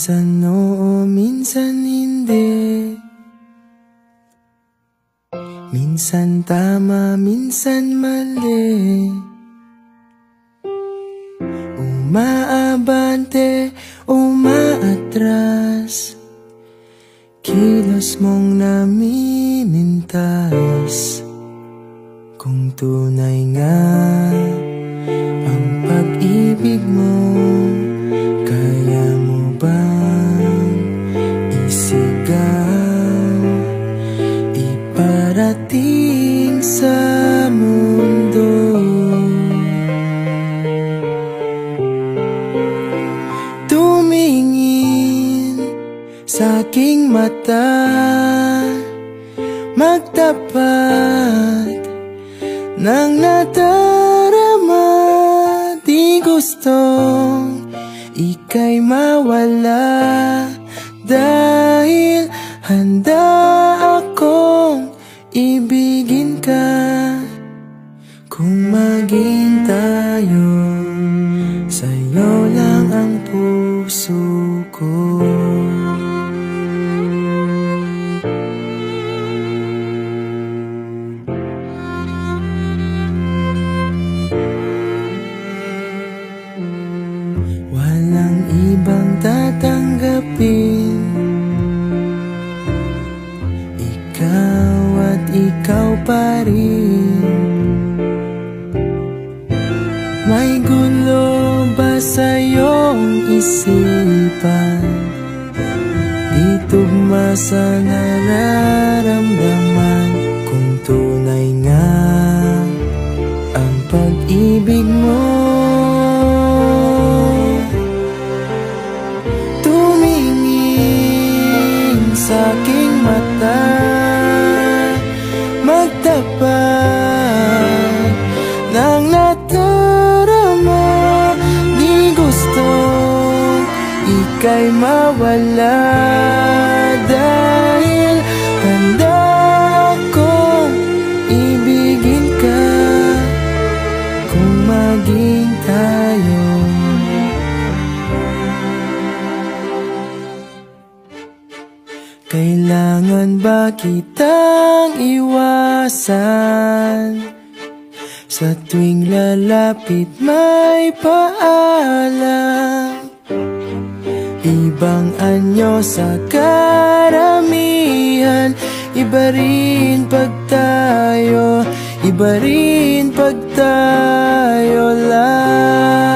Minsan oo, minsan hindi. Minsan tama, minsan mali. Umaabante, umaatras. Kilos mong namimintas. Kung tunay nga ang pag-ibig mo, kaya mo bang isigaw, iparating sa mundo? Tumingin sa aking mata, magtapat ng nadarama. Di gustong ika'y mawala, dahil handa akong ibigin ka. Kung maging tayo, sa'yo lang ang puso ko. Walang ibang tatanggapin, ikaw at ikaw pa rin. May gulo ba sa iyong isipan? Di tugma sa nararamdaman. Kung tunay nga ang pag-ibig mo, sa aking mata, magtapat ng nadarama. Di gustong ika'y mawala, dahil handa akong ibigin ka. Kung maging tayo, kailangan ba kitang iwasan? Sa tuwing lalapit may paalam, ibang anyo sa karamihan. Iba rin pag tayo, iba rin pag tayo lang.